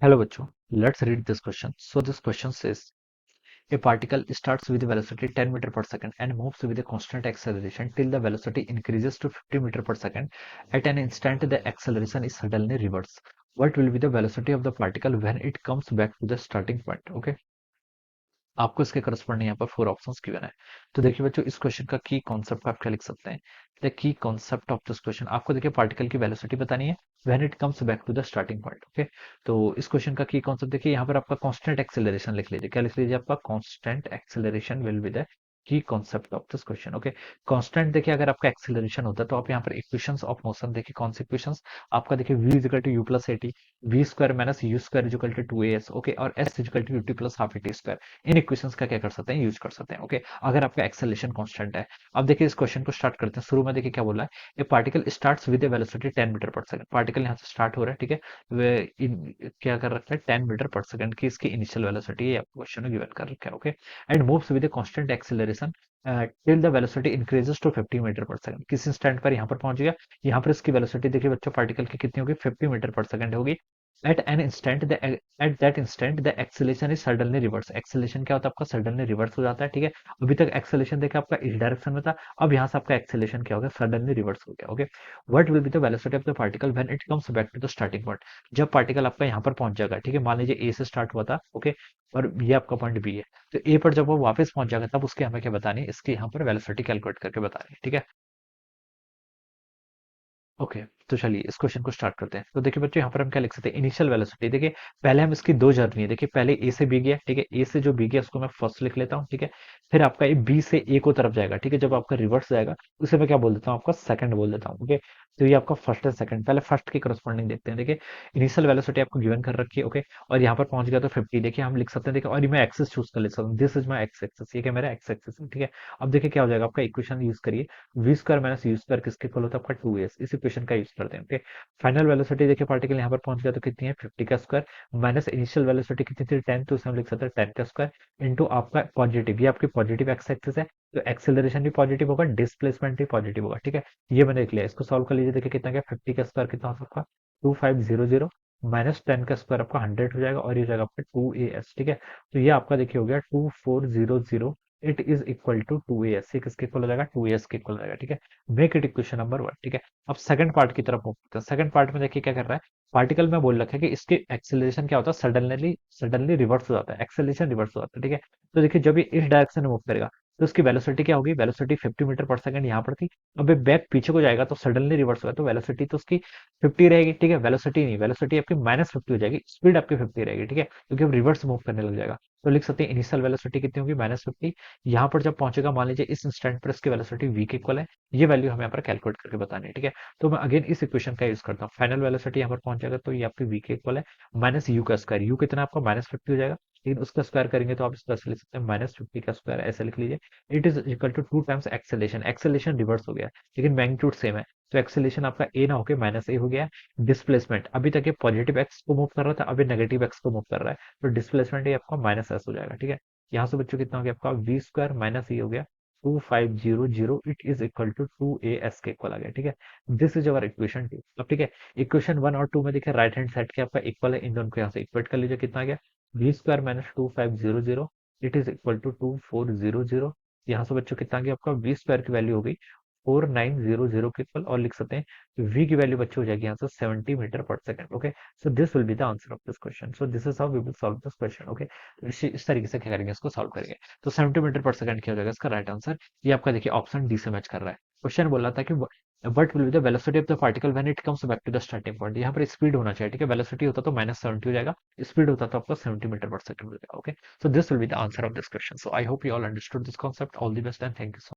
Hello बच्चों, let's read this question. So this question says a particle starts with a velocity 10 meter per second and moves with a constant acceleration till the velocity increases to 50 meter per second. At an instant, the acceleration is suddenly reversed. What will be the velocity of the particle when it comes back to the starting point? Okay. आपको इसके corresponding यहाँ पर 4 options given है। तो देखिए बच्चों, इस question का की कॉन्सेप्ट आप क्या लिख सकते हैं? The key concept of this question, आपको देखिए पार्टिकल की वेलोसिटी बतानी है when it comes back to the starting point. Okay, तो इस क्वेश्चन का की कॉन्सेप्ट देखिए, यहाँ पर आपका कांस्टेंट एक्सेलरेशन लिख लीजिए। क्या लिख लीजिए? आपका constant acceleration will be the key concept of this question. Okay, constant देखिए, अगर आपका एक्सेलरेशन होता है तो आप यहाँ पर इक्वेशंस ऑफ मोशन देखिए, कौन सी इक्वेशंस? आपका देखिए v equal to u plus a t, v square minus u square equal to 2as। Okay, और s equal to u t plus half a t square. इन इक्वेशंस का क्या कर सकते हैं? यूज कर सकते हैं। ओके, अगर आपका एक्सेलरेशन कांस्टेंट है। अब देखिए इस क्वेश्चन को स्टार्ट करते हैं। शुरू में देखिए क्या बोला है? A particle starts with a velocity 10 metre per second. Particle यहाँ से स्टार्ट हो रहा है, ठीक है। वे क्या कर रखा है? 10 मीटर पर सेकंड की इसकी इनिशियल वेलोसिटी है, क्वेश्चन में गिवन कर रखा है। Okay, and moves with a constant acceleration till the velocity increases to 50 metre per second. किस इंस्टेंट पर यहाँ पर पहुंच गया? यहाँ पर इसकी वेलोसिटी देखिए बच्चों, पार्टिकल की कितनी होगी? 50 मीटर पर सेकंड होगी। At an instant the at that instant the acceleration is suddenly reverse. Acceleration क्या होता है? आपका सडनली रिवर्स हो जाता है, ठीक है। अभी तक एक्सेलेरेशन देखिए आपका इस डायरेक्शन में था, अब यहाँ से आपका एक्सेलेरेशन क्या हो गया? सडनली रिवर्स हो गया। Okay, what will be the velocity of the particle when it comes back to the starting point? जब पार्टिकल आपका यहाँ पर पहुंच जाएगा, ठीक है। मान लीजिए ए से स्टार्ट हुआ था, ओके, और ये आपका पॉइंट बी है। तो ए पर जब वो वापस पहुंच जाएगा, तब उसकी हमें क्या बतानी है? इसकी यहाँ पर वेलोसिटी कैलकुलेट करके बतानी है, ठीक है। ओके, तो चलिए इस क्वेश्चन को स्टार्ट करते हैं। तो देखिए बच्चों, यहाँ पर हम क्या लिख सकते हैं? इनिशियल वेलोसिटी देखिए, पहले हम इसकी दो जर्नी है। देखिए पहले ए से बी गया, ठीक है। ए से जो बी गया उसको मैं फर्स्ट लिख लेता हूँ, ठीक है। फिर आपका ये बी से ए को तरफ जाएगा, ठीक है। जब आपका रिवर्स जाएगा उसे मैं क्या बोल देता हूँ? आपका सेकंड बोल देता हूँ। ओके, तो ये आपका फर्स्ट है सेकंड। पहले फर्स्ट की करस्पॉन्डिंग देखते हैं। देखिए इनिशियल वेलोसिटी आपको गिवन कर रखी है, ओके, और यहाँ पर पहुंच गया तो 50। देखिए हम लिख सकते हैं, देखिए, और ये मैं एक्सेस चूज कर ले सकता हूँ। This is my x axis, ये क्या मेरा एक्स एक्सेस है, ठीक है। अब देखिए क्या हो जाएगा? आपका इक्वेशन यूज करिए, v square minus u square किसके इक्वल होता है? आपका 2s। इस इक्वेशन का यूज करते हैं, ओके। फाइनल वेलोसिटी देखिए, पार्टिकल यहाँ पर पहुंच गया तो कितनी है? 50 का स्क्वायर माइनस इनिशियल वेलोसिटी कितनी थी? 10, तो उसे हम लिख सकते हैं 10 का स्क्वायर इंटू आपका पॉजिटिव, ये आपकी पॉजिटिव एक्स एक्सिस है, तो एक्सेलरेशन भी पॉजिटिव होगा, डिस्प्लेसमेंट भी पॉजिटिव होगा, ठीक है। ये मैंने लिख लिया। इसको सॉल्व कर लीजिए। देखिए कितना गया? 50 का स्क्वायर कितना हो सकता है? 2500 माइनस 10 का स्क्वायर आपका 100 हो जाएगा, और ये हो जाएगा आपका 2as, ठीक है। तो ये आपका देखिए हो गया 2400। It is equal to 2as। ये किसके इक्वल हो जाएगा? 2as के इक्वल हो जाएगा, ठीक है। मेक इट इक्वेशन नंबर 1, ठीक है। अब सेकंड पार्ट की तरफ मूव करते हैं। सेकंड पार्ट में देखिए क्या कर रहा है? पार्टिकल में बोल रखा है कि इसके एक्सेलरेशन क्या होता है? सडनली सडनली रिवर्स हो जाता है, एक्सेलरेशन रिवर्स हो जाता है, ठीक है। तो देखिए जब ये इस डायरेक्शन में मूव करेगा तो उसकी वेलोसिटी क्या होगी? वेलोसिटी 50 मीटर पर सेकंड यहाँ पर थी। अब ये बैक पीछे को जाएगा तो सडनली रिवर्स होगा, तो वेलोसिटी तो उसकी 50 रहेगी, ठीक है। वेलोसिटी नहीं, वेलोसिटी आपकी -50 हो जाएगी, स्पीड आपकी 50 रहेगी, ठीक है, क्योंकि अब रिवर्स मूव करने लग जाएगा। तो लिख सकते हैं इनिशियल वेलोसिटी कितनी होगी? -50। यहाँ पर जब पहुंचेगा, मान लीजिए इस इंस्टेंट पर इसकी वेलोसिटी v के इक्वल है। ये वैल्यू हमें यहाँ पर कैलकुलेट करके बतानी है, ठीक है। तो मैं अगेन इस इक्वेशन का यूज करता हूँ। फाइनल वेलोसिटी यहाँ पर पहुंच जाएगा तो ये आपकी v के इक्वल है माइनस यू का स्क्वायर। यू कितना आपका? -50 हो जाएगा, लेकिन उसका स्क्वायर करेंगे तो आप इसको ऐसे लिख सकते हैं -50 का स्क्वायर, ऐसे लिख लीजिए। It is equal to 2 times acceleration. Acceleration reverse हो गया है, लेकिन मैग्नीट्यूड सेम है, तो एक्सेलेरेशन आपका ए ना होकर -a हो गया है। डिस्प्लेसमेंट अभी तक ये पॉजिटिव एक्स को मूव कर रहा था, अभी नेगेटिव एक्स को मूव कर रहा है, तो डिस्प्लेसमेंट ये आपका -s हो जाएगा, ठीक है। यहाँ से बच्चों कितना हो गया? आपका v स्क्वायर माइनस ए हो गया 2500। It is equal to 2as के इक्वल आ गया, ठीक है। This is our equation 2। अब ठीक है, इक्वेशन 1 और 2 में देखिए राइट हैंड साइड के आपका इक्वल है, इन दोनों को यहाँ से इक्वेट कर लीजिए। कितना आ गया? v square minus 2500 it is equal to 2400। यहाँ से बच्चों कितना आ गया? आपका v स्क्वायर की वैल्यू हो गई 4900 के इक्वल, और लिख सकते हैं v की वैल्यू बच्चों हो जाएगी यहाँ से 70 metre per second. Okay, so this will be the answer of this question. So this is how we will solve this question. Okay, इस तरीके से क्या करेंगे? इसको सॉल्व करेंगे। तो 70 मीटर पर सेकंड क्या हो जाएगा इसका राइट आंसर? ये आपका देखिए ऑप्शन डी से मैच कर रहा है। क्वेश्चन बोल रहा था कि what will be the velocity of the particle when it comes back to the starting point. यहाँ पर स्पीड होना चाहिए, ठीक है। वेलोसिटी होता तो -70 हो जाएगा, स्पीड होता तो आपका 70 मीटर पर सेकंड हो जाएगा। Okay, so this will be the answer of this question. So I hope you all understood this concept. All the best and thank you so